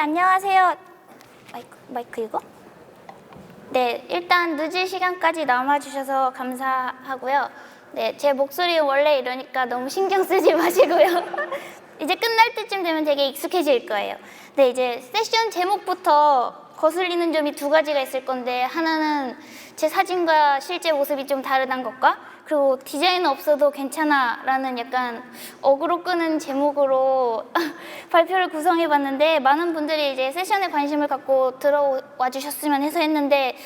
안녕하세요. 마이크 이거? 네, 일단 늦은 시간까지 남아주셔서 감사하고요. 네, 제 목소리 원래 이러니까 너무 신경 쓰지 마시고요. 이제 끝날 때쯤 되면 되게 익숙해질 거예요. 네, 이제 세션 제목부터 거슬리는 점이 두 가지가 있을 건데, 하나는 제 사진과 실제 모습이 좀 다르다는 것과, 그리고 디자인 없어도 괜찮아 라는 약간 어그로 끄는 제목으로 발표를 구성해봤는데, 많은 분들이 이제 세션에 관심을 갖고 들어와 주셨으면 해서 했는데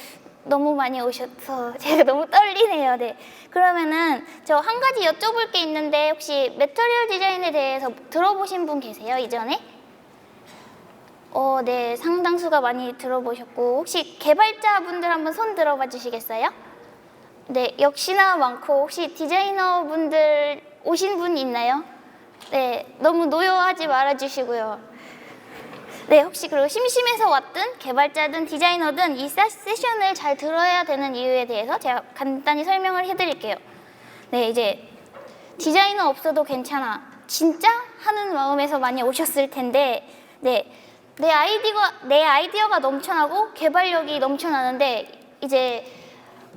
너무 많이 오셔서 제가 너무 떨리네요. 네, 그러면은 저 한 가지 여쭤볼 게 있는데, 혹시 매터리얼 디자인에 대해서 들어보신 분 계세요, 이전에? 네, 상당수가 많이 들어보셨고, 혹시 개발자분들 한번 손 들어봐 주시겠어요? 네, 역시나 많고, 혹시 디자이너분들 오신 분 있나요? 네, 너무 노여하지 말아주시고요. 네, 혹시 그리고 심심해서 왔든 개발자든 디자이너든 이 세션을 잘 들어야 되는 이유에 대해서 제가 간단히 설명을 해드릴게요. 네, 이제 디자이너 없어도 괜찮아, 진짜? 하는 마음에서 많이 오셨을 텐데, 네, 내 아이디어가 넘쳐나고 개발력이 넘쳐나는데, 이제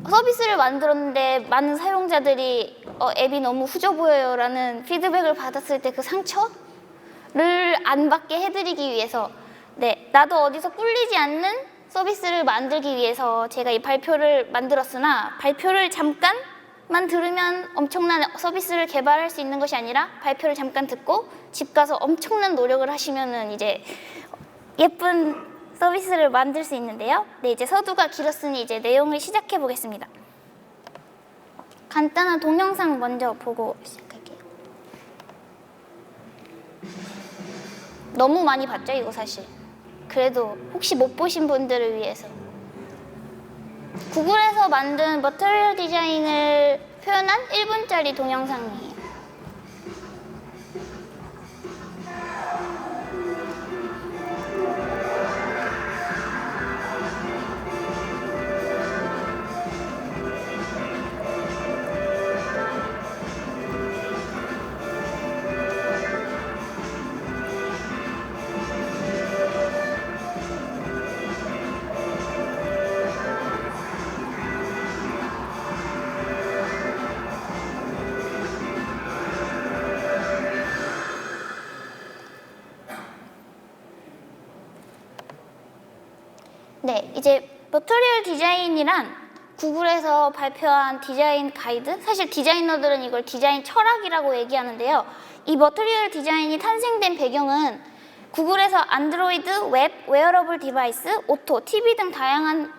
서비스를 만들었는데 많은 사용자들이 앱이 너무 후져 보여요 라는 피드백을 받았을 때 그 상처를 안 받게 해드리기 위해서, 네, 나도 어디서 꿀리지 않는 서비스를 만들기 위해서 제가 이 발표를 만들었으나, 발표를 잠깐만 들으면 엄청난 서비스를 개발할 수 있는 것이 아니라 발표를 잠깐 듣고 집 가서 엄청난 노력을 하시면은 이제 예쁜 서비스를 만들 수 있는데요. 네, 이제 서두가 길었으니 이제 내용을 시작해 보겠습니다. 간단한 동영상 먼저 보고 시작할게요. 너무 많이 봤죠, 이거 사실. 그래도 혹시 못 보신 분들을 위해서. 구글에서 만든 머터리얼 디자인을 표현한 1분짜리 동영상이에요. 네, 이제 머터리얼 디자인이란 구글에서 발표한 디자인 가이드, 사실 디자이너들은 이걸 디자인 철학이라고 얘기하는데요. 이 머터리얼 디자인이 탄생된 배경은 구글에서 안드로이드, 웹, 웨어러블 디바이스, 오토, TV 등 다양한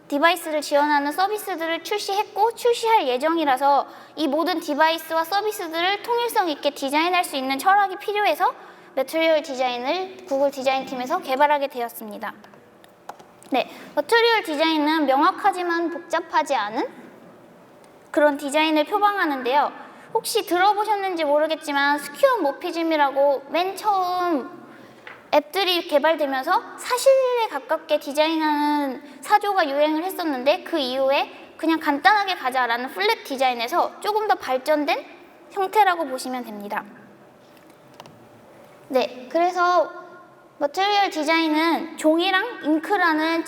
디바이스를 지원하는 서비스들을 출시했고 출시할 예정이라서 이 모든 디바이스와 서비스들을 통일성 있게 디자인할 수 있는 철학이 필요해서 머터리얼 디자인을 구글 디자인팀에서 개발하게 되었습니다. 네, 머터리얼 디자인은 명확하지만 복잡하지 않은 그런 디자인을 표방하는데요. 혹시 들어보셨는지 모르겠지만 스퀘어 모피즘이라고 맨 처음 앱들이 개발되면서 사실에 가깝게 디자인하는 사조가 유행을 했었는데, 그 이후에 그냥 간단하게 가자라는 플랫 디자인에서 조금 더 발전된 형태라고 보시면 됩니다. 네, 그래서 머터리얼 디자인은 종이랑 잉크라는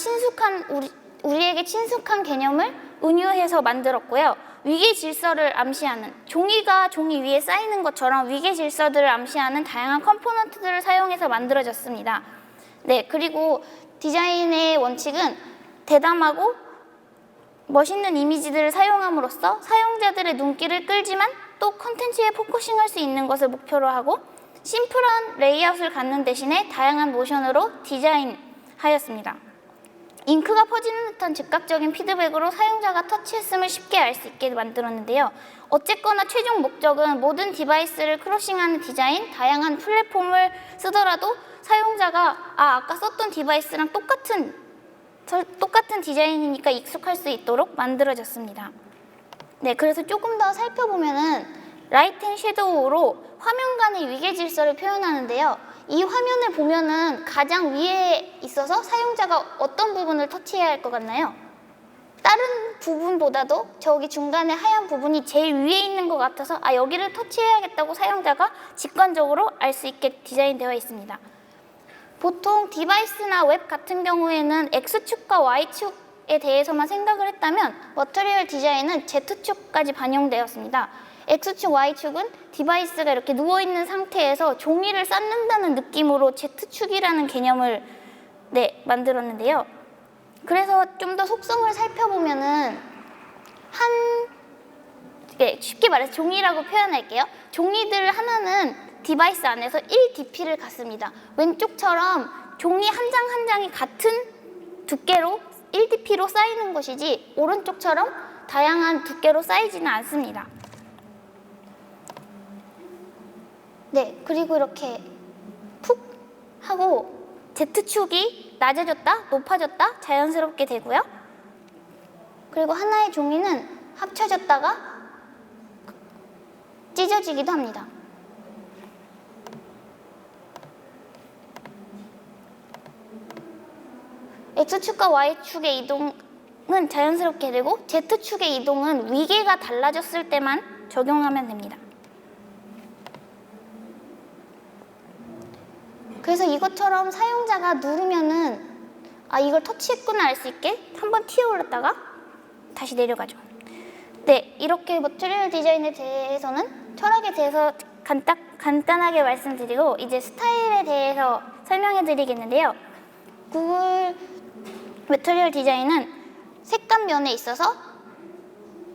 우리에게 친숙한 개념을 은유해서 만들었고요. 위계 질서를 암시하는, 종이가 종이 위에 쌓이는 것처럼 위계 질서들을 암시하는 다양한 컴포넌트들을 사용해서 만들어졌습니다. 네, 그리고 디자인의 원칙은 대담하고 멋있는 이미지들을 사용함으로써 사용자들의 눈길을 끌지만 또 컨텐츠에 포커싱할 수 있는 것을 목표로 하고, 심플한 레이아웃을 갖는 대신에 다양한 모션으로 디자인하였습니다. 잉크가 퍼지는 듯한 즉각적인 피드백으로 사용자가 터치했음을 쉽게 알 수 있게 만들었는데요. 어쨌거나 최종 목적은 모든 디바이스를 크로싱하는 디자인, 다양한 플랫폼을 쓰더라도 사용자가 아까 썼던 디바이스랑 똑같은 디자인이니까 익숙할 수 있도록 만들어졌습니다. 네, 그래서 조금 더 살펴보면은 라이트 앤 섀도우로 화면 간의 위계 질서를 표현하는데요. 이 화면을 보면은 가장 위에 있어서 사용자가 어떤 부분을 터치해야 할 것 같나요? 다른 부분보다도 저기 중간에 하얀 부분이 제일 위에 있는 것 같아서 여기를 터치해야겠다고 사용자가 직관적으로 알 수 있게 디자인되어 있습니다. 보통 디바이스나 웹 같은 경우에는 X축과 Y축에 대해서만 생각을 했다면 머터리얼 디자인은 Z축까지 반영되었습니다. X축, Y축은 디바이스가 이렇게 누워있는 상태에서 종이를 쌓는다는 느낌으로 Z축이라는 개념을 만들었는데요. 그래서 좀 더 속성을 살펴보면은 쉽게 말해서 종이라고 표현할게요. 종이들 하나는 디바이스 안에서 1dp를 갖습니다. 왼쪽처럼 종이 한 장 한 장이 같은 두께로 1dp로 쌓이는 것이지 오른쪽처럼 다양한 두께로 쌓이지는 않습니다. 네, 그리고 이렇게 푹 하고 Z축이 낮아졌다, 높아졌다 자연스럽게 되고요. 그리고 하나의 종이는 합쳐졌다가 찢어지기도 합니다. X축과 Y축의 이동은 자연스럽게 되고 Z축의 이동은 위계가 달라졌을 때만 적용하면 됩니다. 그래서 이것처럼 사용자가 누르면은 이걸 터치했구나 알 수 있게 한번 튀어 올랐다가 다시 내려가죠. 네, 이렇게 머티리얼 디자인에 대해서는 철학에 대해서 간단하게 말씀드리고 이제 스타일에 대해서 설명해 드리겠는데요. 구글 머티리얼 디자인은 색감 면에 있어서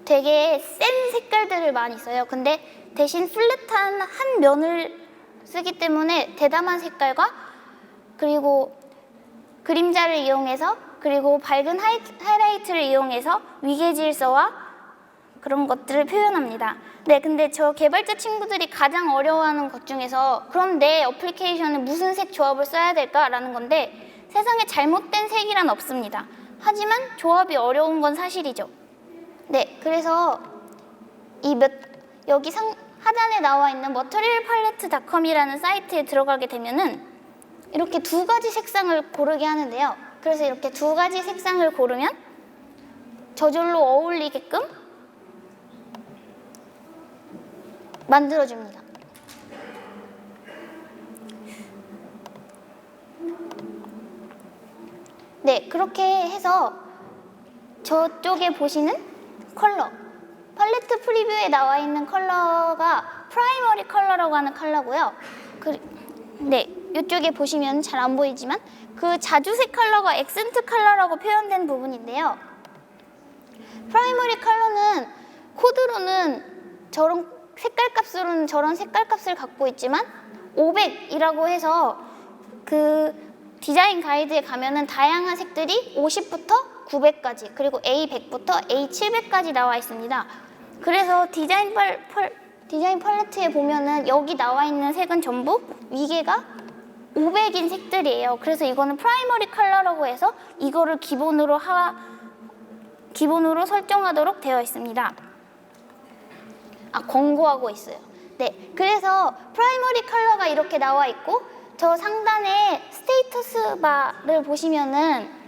되게 센 색깔들을 많이 써요. 근데 대신 플랫한 한 면을 쓰기 때문에 대담한 색깔과 그리고 그림자를 이용해서 그리고 밝은 하이라이트를 이용해서 위계 질서와 그런 것들을 표현합니다. 네, 근데 저 개발자 친구들이 가장 어려워하는 것 중에서 그럼 내 어플리케이션에 무슨 색 조합을 써야 될까라는 건데 세상에 잘못된 색이란 없습니다. 하지만 조합이 어려운 건 사실이죠. 네, 그래서 여기 하단에 나와 있는 materialpalette.com이라는 사이트에 들어가게 되면은 이렇게 두 가지 색상을 고르게 하는데요. 그래서 이렇게 두 가지 색상을 고르면 저절로 어울리게끔 만들어줍니다. 네, 그렇게 해서 저쪽에 보시는 컬러 팔레트 프리뷰에 나와 있는 컬러가 프라이머리 컬러라고 하는 컬러고요. 네, 이쪽에 보시면 잘 안 보이지만 그 자주색 컬러가 액센트 컬러라고 표현된 부분인데요. 프라이머리 컬러는 코드로는 저런 색깔 값으로는 저런 색깔 값을 갖고 있지만 500이라고 해서 그 디자인 가이드에 가면은 다양한 색들이 50부터 900까지 그리고 A100부터 A700까지 나와 있습니다. 그래서 디자인 팔레트에 보면은 여기 나와 있는 색은 전부 위계가 500인 색들이에요. 그래서 이거는 프라이머리 컬러라고 해서 이거를 기본으로 설정하도록 되어 있습니다. 권고하고 있어요. 네, 그래서 프라이머리 컬러가 이렇게 나와 있고 저 상단에 스테이터스 바를 보시면은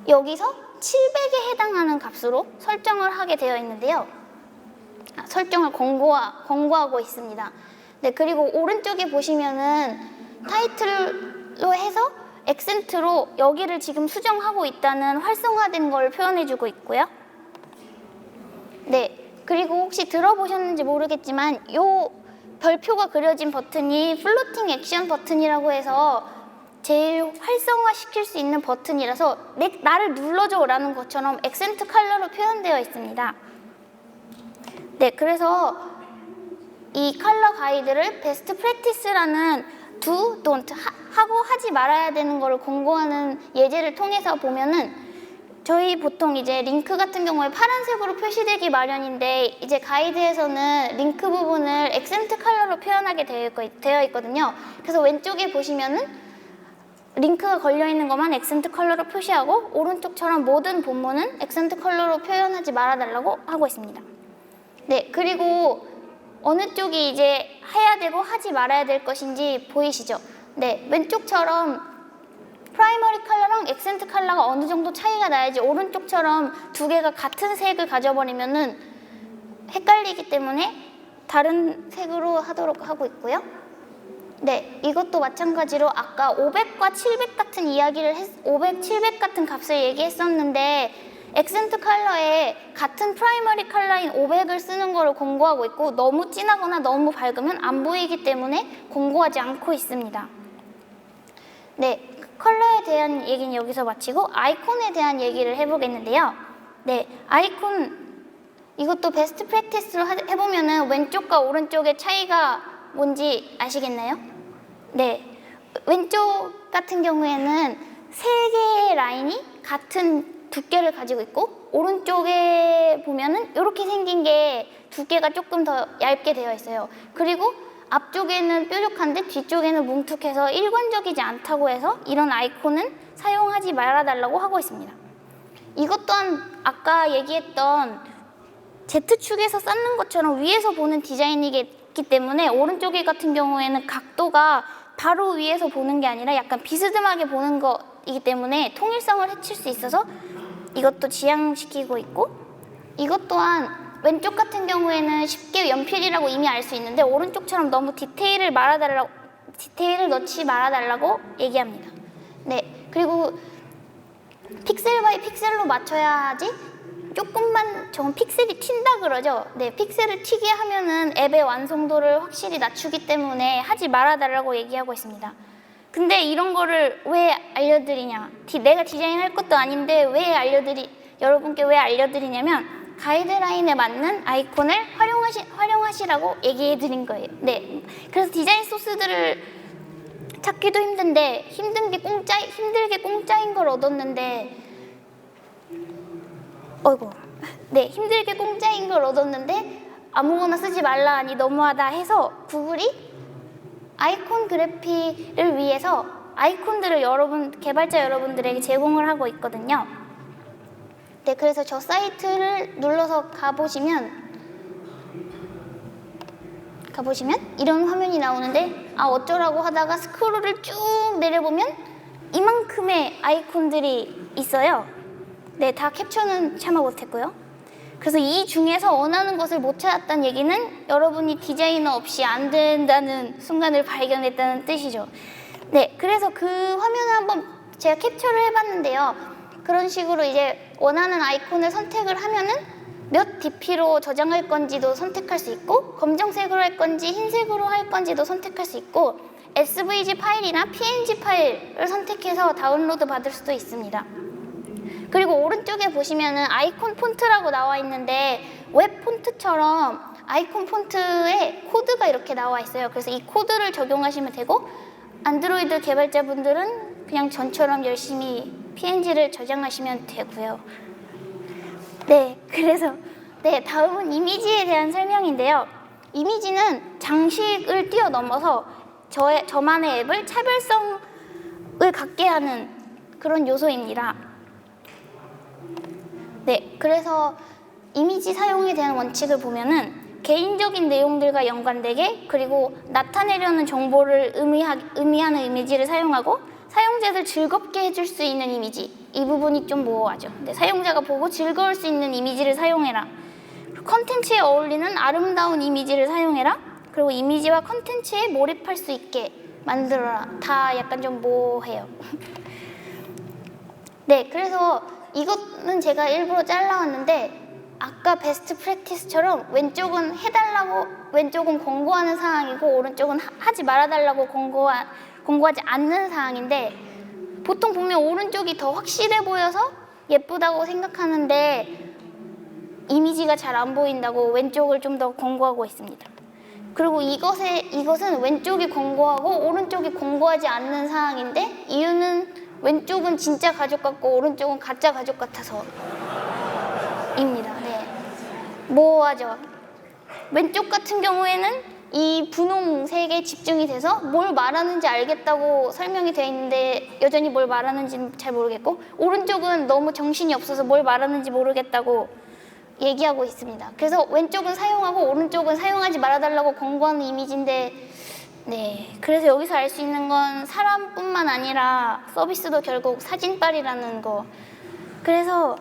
여기서 700에 해당하는 값으로 설정을 하게 되어 있는데요. 설정을 권고하고 있습니다. 네, 그리고 오른쪽에 보시면은 타이틀로 해서 액센트로 여기를 지금 수정하고 있다는 활성화된 걸 표현해주고 있고요. 네, 그리고 혹시 들어보셨는지 모르겠지만 이 별표가 그려진 버튼이 플로팅 액션 버튼이라고 해서 제일 활성화시킬 수 있는 버튼이라서 나를 눌러줘 라는 것처럼 액센트 컬러로 표현되어 있습니다. 네, 그래서 이 컬러 가이드를 베스트 프랙티스라는 do, don't 하고 하지 말아야 되는 거를 공고하는 예제를 통해서 보면은 저희 보통 이제 링크 같은 경우에 파란색으로 표시되기 마련인데 이제 가이드에서는 링크 부분을 액센트 컬러로 표현하게 되어 있거든요. 그래서 왼쪽에 보시면은 링크가 걸려있는 것만 액센트 컬러로 표시하고 오른쪽처럼 모든 본문은 액센트 컬러로 표현하지 말아달라고 하고 있습니다. 네, 그리고 어느 쪽이 이제 해야 되고 하지 말아야 될 것인지 보이시죠? 네, 왼쪽처럼 프라이머리 컬러랑 액센트 컬러가 어느 정도 차이가 나야지 오른쪽처럼 두 개가 같은 색을 가져버리면은 헷갈리기 때문에 다른 색으로 하도록 하고 있고요. 네, 이것도 마찬가지로 아까 500과 700 같은 이야기를 500, 700 같은 값을 얘기했었는데 액센트 컬러에 같은 프라이머리 컬러인 500을 쓰는 거를 권고하고 있고 너무 진하거나 너무 밝으면 안 보이기 때문에 권고하지 않고 있습니다. 네, 컬러에 대한 얘기는 여기서 마치고 아이콘에 대한 얘기를 해보겠는데요. 네, 아이콘 이것도 베스트 프랙티스로 해보면은 왼쪽과 오른쪽의 차이가 뭔지 아시겠나요? 네, 왼쪽 같은 경우에는 세 개의 라인이 같은 두께를 가지고 있고 오른쪽에 보면은 이렇게 생긴 게 두께가 조금 더 얇게 되어 있어요. 그리고 앞쪽에는 뾰족한데 뒤쪽에는 뭉툭해서 일관적이지 않다고 해서 이런 아이콘은 사용하지 말아달라고 하고 있습니다. 이것 또한 아까 얘기했던 Z축에서 쌓는 것처럼 위에서 보는 디자인이기 때문에 오른쪽에 같은 경우에는 각도가 바로 위에서 보는 게 아니라 약간 비스듬하게 보는 거이기 때문에 통일성을 해칠 수 있어서 이것도 지양시키고 있고 이것 또한 왼쪽 같은 경우에는 쉽게 연필이라고 이미 알 수 있는데 오른쪽처럼 너무 디테일을 넣지 말아달라고 얘기합니다. 네, 그리고 픽셀 바이 픽셀로 맞춰야지 조금만 저건 픽셀이 튄다 그러죠. 네, 픽셀을 튀게 하면은 앱의 완성도를 확실히 낮추기 때문에 하지 말아달라고 얘기하고 있습니다. 근데 이런 거를 왜 알려드리냐? 내가 디자인할 것도 아닌데 여러분께 왜 알려드리냐면 가이드라인에 맞는 아이콘을 활용하시라고 얘기해 드린 거예요. 네, 그래서 디자인 소스들을 찾기도 힘든데 힘들게 공짜인 걸 얻었는데 힘들게 공짜인 걸 얻었는데 아무거나 쓰지 말라 하니 너무하다 해서 구글이 아이콘 그래피를 위해서 아이콘들을 개발자 여러분들에게 제공을 하고 있거든요. 네, 그래서 저 사이트를 눌러서 가보시면 이런 화면이 나오는데 어쩌라고 하다가 스크롤을 쭉 내려보면 이만큼의 아이콘들이 있어요. 네, 다 캡처는 차마 못했고요. 그래서 이 중에서 원하는 것을 못 찾았다는 얘기는 여러분이 디자이너 없이 안 된다는 순간을 발견했다는 뜻이죠. 네, 그래서 그 화면을 한번 제가 캡처를 해봤는데요. 그런 식으로 이제 원하는 아이콘을 선택을 하면은 몇 DP로 저장할 건지도 선택할 수 있고 검정색으로 할 건지 흰색으로 할 건지도 선택할 수 있고 SVG 파일이나 PNG 파일을 선택해서 다운로드 받을 수도 있습니다. 그리고 오른쪽에 보시면은 아이콘 폰트라고 나와 있는데 웹 폰트처럼 아이콘 폰트에 코드가 이렇게 나와 있어요. 그래서 이 코드를 적용하시면 되고 안드로이드 개발자분들은 그냥 전처럼 열심히 PNG를 저장하시면 되고요. 네, 그래서 다음은 이미지에 대한 설명인데요. 이미지는 장식을 뛰어넘어서 저만의 앱을 차별성을 갖게 하는 그런 요소입니다. 네, 그래서 이미지 사용에 대한 원칙을 보면은 개인적인 내용들과 연관되게 그리고 나타내려는 정보를 의미하는 이미지를 사용하고 사용자들 즐겁게 해줄 수 있는 이미지 이 부분이 좀 모호하죠. 네, 사용자가 보고 즐거울 수 있는 이미지를 사용해라. 컨텐츠에 어울리는 아름다운 이미지를 사용해라. 그리고 이미지와 컨텐츠에 몰입할 수 있게 만들어라. 다 약간 좀 모호해요. 네, 그래서 이거는 제가 일부러 잘라왔는데 아까 베스트 프랙티스처럼 왼쪽은 권고하는 사항이고 오른쪽은 하지 말아달라고 권고하지 않는 사항인데 보통 보면 오른쪽이 더 확실해 보여서 예쁘다고 생각하는데 이미지가 잘 안 보인다고 왼쪽을 좀 더 권고하고 있습니다. 그리고 이것은 왼쪽이 권고하고 오른쪽이 권고하지 않는 사항인데 이유는 왼쪽은 진짜 가죽 같고 오른쪽은 가짜 가죽 같아서 입니다. 네, 모호하죠. 왼쪽 같은 경우에는 이 분홍색에 집중이 돼서 뭘 말하는지 알겠다고 설명이 되어 있는데 여전히 뭘 말하는지는 잘 모르겠고 오른쪽은 너무 정신이 없어서 뭘 말하는지 모르겠다고 얘기하고 있습니다. 그래서 왼쪽은 사용하고 오른쪽은 사용하지 말아달라고 권고하는 이미지인데 네, 그래서 여기서 알 수 있는 건 사람뿐만 아니라 서비스도 결국 사진빨이라는 거. 그래서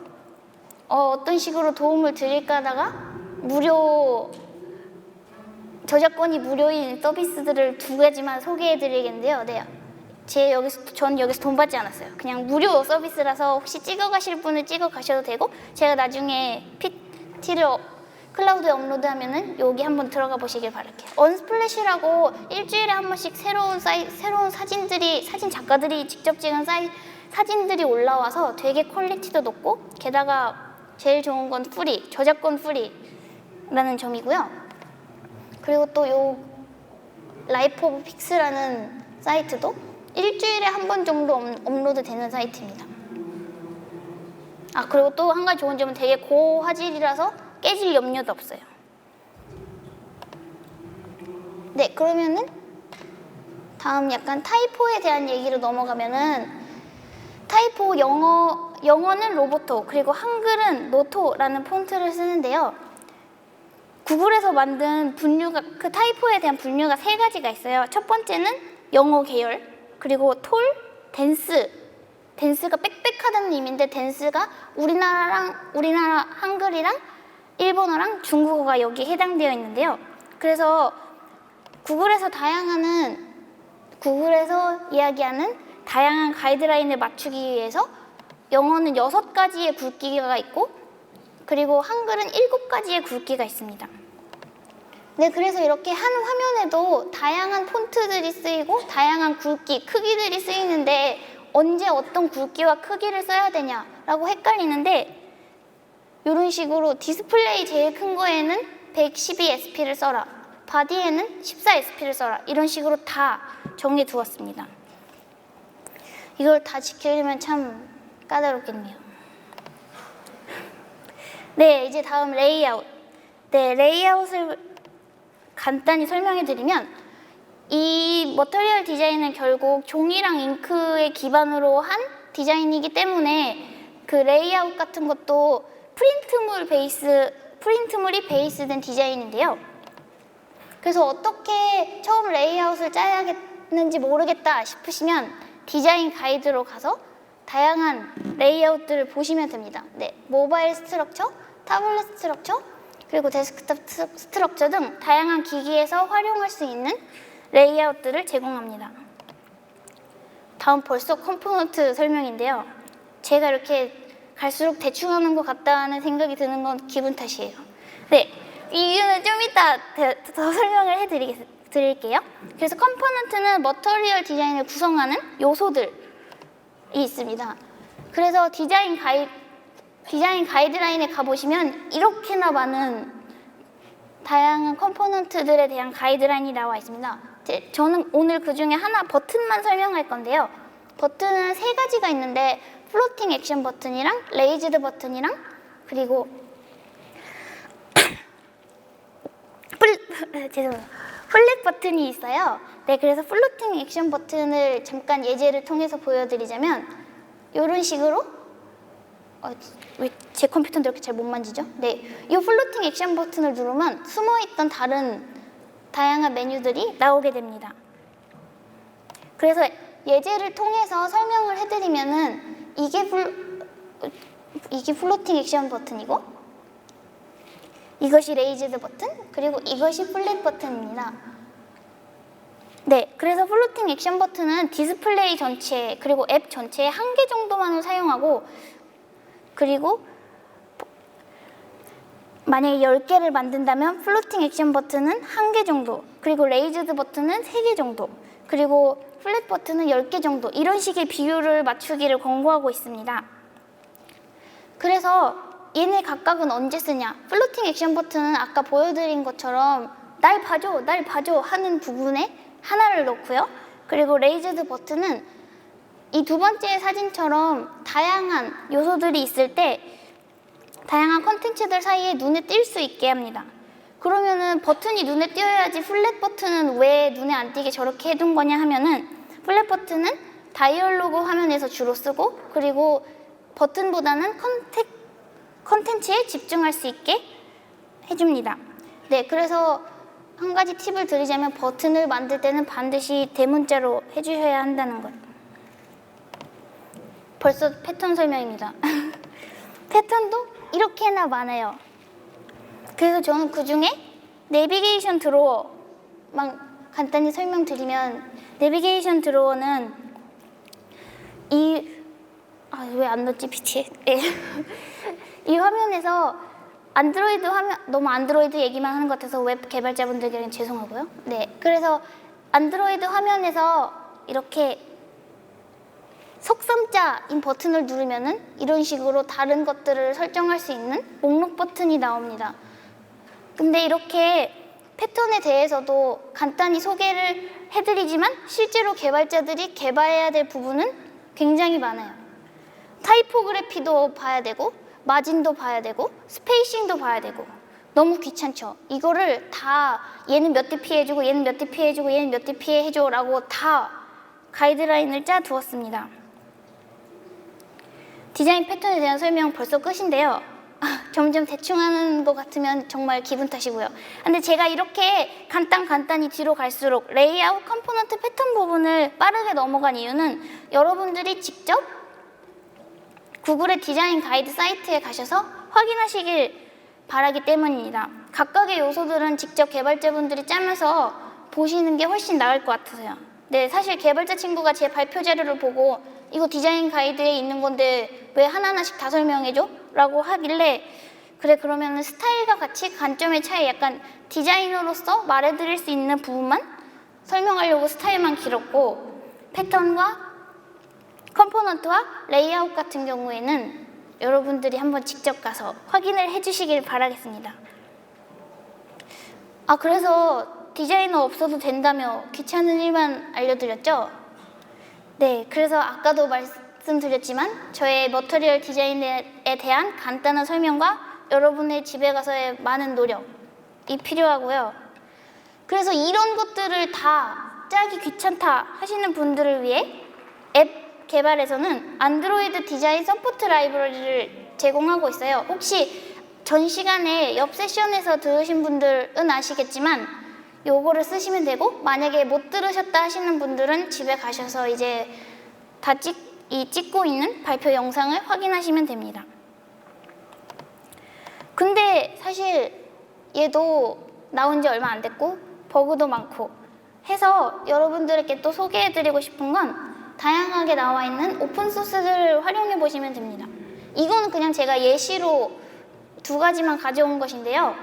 어떤 식으로 도움을 드릴까 하다가 무료 저작권이 무료인 서비스들을 두 가지만 소개해드리겠는데요. 네, 전 여기서 돈 받지 않았어요. 그냥 무료 서비스라서 혹시 찍어 가실 분은 찍어 가셔도 되고, 제가 나중에 PT를 클라우드에 업로드하면은 여기 한번 들어가 보시길 바랄게요. 언스플래시라고 일주일에 한 번씩 새로운 사진 작가들이 직접 찍은 사진들이 올라와서 되게 퀄리티도 높고, 게다가 제일 좋은 건 프리, 저작권 프리라는 점이고요. 그리고 또 요 라이프 오브 픽스라는 사이트도 일주일에 한 번 정도 업로드 되는 사이트입니다. 그리고 또 한 가지 좋은 점은 되게 고화질이라서 깨질 염려도 없어요. 네, 그러면은 다음 약간 타이포에 대한 얘기로 넘어가면은, 타이포 영어는 로보토, 그리고 한글은 노토라는 폰트를 쓰는데요. 구글에서 만든 분류가, 그 타이포에 대한 분류가 세 가지가 있어요. 첫 번째는 영어 계열, 그리고 톨, 댄스가 빽빽하다는 의미인데, 댄스가 우리나라 한글이랑 일본어랑 중국어가 여기에 해당되어 있는데요. 그래서 구글에서 이야기하는 다양한 가이드라인을 맞추기 위해서 영어는 6가지의 굵기가 있고, 그리고 한글은 7가지의 굵기가 있습니다. 네, 그래서 이렇게 한 화면에도 다양한 폰트들이 쓰이고 다양한 굵기, 크기들이 쓰이는데 언제 어떤 굵기와 크기를 써야 되냐라고 헷갈리는데, 이런 식으로 디스플레이 제일 큰 거에는 112SP를 써라, 바디에는 14SP를 써라, 이런 식으로 다 정해 두었습니다. 이걸 다 지키려면 참 까다롭겠네요. 네, 이제 다음 레이아웃. 네, 레이아웃을 간단히 설명해 드리면, 이 머터리얼 디자인은 결국 종이랑 잉크의 기반으로 한 디자인이기 때문에 그 레이아웃 같은 것도 프린트물이 베이스된 디자인인데요. 그래서 어떻게 처음 레이아웃을 짜야겠는지 모르겠다 싶으시면 디자인 가이드로 가서 다양한 레이아웃들을 보시면 됩니다. 네, 모바일 스트럭처, 타블렛 스트럭처, 그리고 데스크톱 스트럭처 등 다양한 기기에서 활용할 수 있는 레이아웃들을 제공합니다. 다음 벌써 컴포넌트 설명인데요. 제가 이렇게 갈수록 대충 하는 것 같다는 생각이 드는 건 기분 탓이에요. 네, 이 이유는 좀 이따 더 설명을 해드릴게요. 그래서 컴포넌트는 머터리얼 디자인을 구성하는 요소들이 있습니다. 그래서 디자인 가이드라인에 가보시면 이렇게나 많은 다양한 컴포넌트들에 대한 가이드라인이 나와 있습니다. 저는 오늘 그 중에 하나, 버튼만 설명할 건데요. 버튼은 3가지가 있는데, 플로팅 액션 버튼이랑 레이즈드 버튼이랑, 그리고 플랫 버튼이 있어요. 네, 그래서 플로팅 액션 버튼을 잠깐 예제를 통해서 보여드리자면, 이런 식으로 왜 제 컴퓨터는 이렇게 잘 못 만지죠? 네, 이 플로팅 액션 버튼을 누르면 숨어있던 다양한 메뉴들이 나오게 됩니다. 그래서 예제를 통해서 설명을 해드리면은, 이게 플로팅 액션 버튼이고, 이것이 레이즈드 버튼, 그리고 이것이 플랫 버튼입니다. 네, 그래서 플로팅 액션 버튼은 디스플레이 전체, 그리고 앱 전체에 1개 정도만을 사용하고, 그리고 만약에 10개를 만든다면 플로팅 액션 버튼은 1개 정도, 그리고 레이즈드 버튼은 3개 정도, 그리고 플랫 버튼은 10개 정도, 이런 식의 비율을 맞추기를 권고하고 있습니다. 그래서 얘네 각각은 언제 쓰냐? 플로팅 액션 버튼은 아까 보여드린 것처럼 날 봐줘 하는 부분에 하나를 넣고요. 그리고 레이즈드 버튼은 이 두 번째 사진처럼 다양한 요소들이 있을 때 다양한 컨텐츠들 사이에 눈에 띌 수 있게 합니다. 그러면은 버튼이 눈에 띄어야지 플랫 버튼은 왜 눈에 안 띄게 저렇게 해둔 거냐 하면은, 플랫 버튼은 다이얼로그 화면에서 주로 쓰고, 그리고 버튼보다는 컨텐츠에 집중할 수 있게 해줍니다. 네, 그래서 한 가지 팁을 드리자면, 버튼을 만들 때는 반드시 대문자로 해주셔야 한다는 것. 벌써 패턴 설명입니다. 패턴도 이렇게나 많아요. 그래서 저는 그 중에 내비게이션 드로어만 간단히 설명드리면, 내비게이션 드로어는 왜 안 넣었지, PT에? 네. 이 화면에서 안드로이드 화면, 너무 안드로이드 얘기만 하는 것 같아서 웹 개발자분들에게는 죄송하고요. 네, 그래서 안드로이드 화면에서 이렇게 속삼자인 버튼을 누르면은 이런 식으로 다른 것들을 설정할 수 있는 목록 버튼이 나옵니다. 근데 이렇게 패턴에 대해서도 간단히 소개를 해드리지만 실제로 개발자들이 개발해야 될 부분은 굉장히 많아요. 타이포그래피도 봐야 되고, 마진도 봐야 되고, 스페이싱도 봐야 되고, 너무 귀찮죠? 이거를 다 얘는 몇 dp 해주고, 얘는 몇 dp 해주고, 얘는 몇 dp 해줘 라고 다 가이드라인을 짜 두었습니다. 디자인 패턴에 대한 설명 벌써 끝인데요. 점점 대충 하는 것 같으면 정말 기분 탓이고요. 근데 제가 이렇게 간단히 뒤로 갈수록 레이아웃, 컴포넌트, 패턴 부분을 빠르게 넘어간 이유는 여러분들이 직접 구글의 디자인 가이드 사이트에 가셔서 확인하시길 바라기 때문입니다. 각각의 요소들은 직접 개발자분들이 짜면서 보시는 게 훨씬 나을 것 같아서요. 네, 사실 개발자 친구가 제 발표 자료를 보고 이거 디자인 가이드에 있는 건데 왜 하나하나씩 다 설명해줘? 라고 하길래, 그래, 그러면 스타일과 같이 관점의 차이, 약간 디자이너로서 말해드릴 수 있는 부분만 설명하려고 스타일만 길었고, 패턴과 컴포넌트와 레이아웃 같은 경우에는 여러분들이 한번 직접 가서 확인을 해주시길 바라겠습니다. 그래서 디자이너 없어도 된다며 귀찮은 일만 알려드렸죠? 네, 그래서 아까도 말씀드렸지만 저의 머터리얼 디자인에 대한 간단한 설명과 여러분의 집에 가서의 많은 노력이 필요하고요. 그래서 이런 것들을 다 짜기 귀찮다 하시는 분들을 위해 앱 개발에서는 안드로이드 디자인 서포트 라이브러리를 제공하고 있어요. 혹시 전 시간에 옆 세션에서 들으신 분들은 아시겠지만 요거를 쓰시면 되고, 만약에 못 들으셨다 하시는 분들은 집에 가셔서 이제 다 찍고 있는 발표 영상을 확인하시면 됩니다. 근데 사실 얘도 나온 지 얼마 안 됐고 버그도 많고 해서 여러분들에게 또 소개해드리고 싶은 건 다양하게 나와 있는 오픈소스들을 활용해 보시면 됩니다. 이거는 그냥 제가 예시로 2가지만 가져온 것인데요.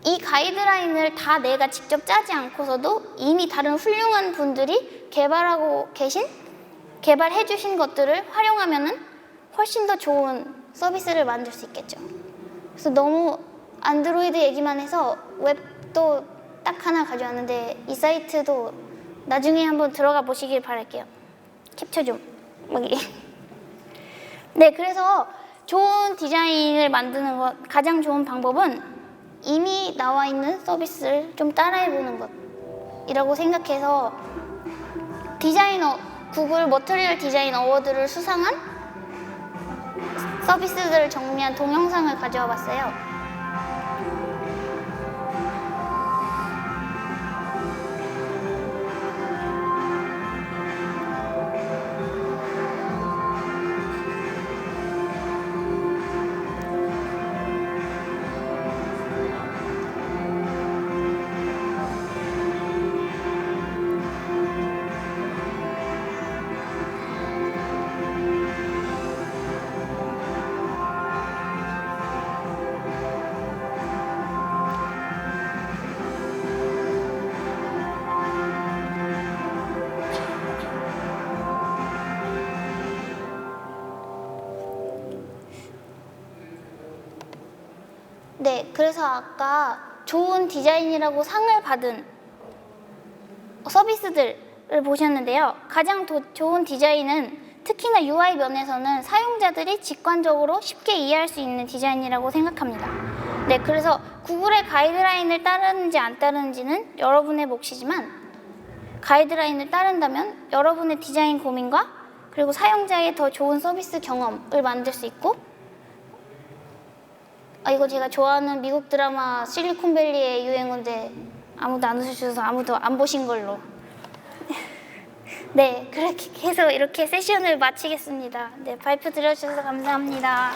이 가이드라인을 다 내가 직접 짜지 않고서도 이미 다른 훌륭한 분들이 개발해 주신 것들을 활용하면은 훨씬 더 좋은 서비스를 만들 수 있겠죠. 그래서 너무 안드로이드 얘기만 해서 웹도 딱 하나 가져왔는데 이 사이트도 나중에 한번 들어가 보시길 바랄게요. 캡처 좀. 네, 그래서 좋은 디자인을 만드는 것, 가장 좋은 방법은 이미 나와 있는 서비스를 좀 따라해보는 것이라고 생각해서 구글 머터리얼 디자인 어워드를 수상한 서비스들을 정리한 동영상을 가져와 봤어요. 네, 그래서 아까 좋은 디자인이라고 상을 받은 서비스들을 보셨는데요. 가장 좋은 디자인은 특히나 UI 면에서는 사용자들이 직관적으로 쉽게 이해할 수 있는 디자인이라고 생각합니다. 네, 그래서 구글의 가이드라인을 따르는지 안 따르는지는 여러분의 몫이지만 가이드라인을 따른다면 여러분의 디자인 고민과 그리고 사용자의 더 좋은 서비스 경험을 만들 수 있고, 이거 제가 좋아하는 미국 드라마 실리콘밸리의 유행어인데 아무도 안 웃으셔서 아무도 안 보신 걸로. 네, 그렇게 해서 이렇게 세션을 마치겠습니다. 네, 발표 들어주셔서 감사합니다.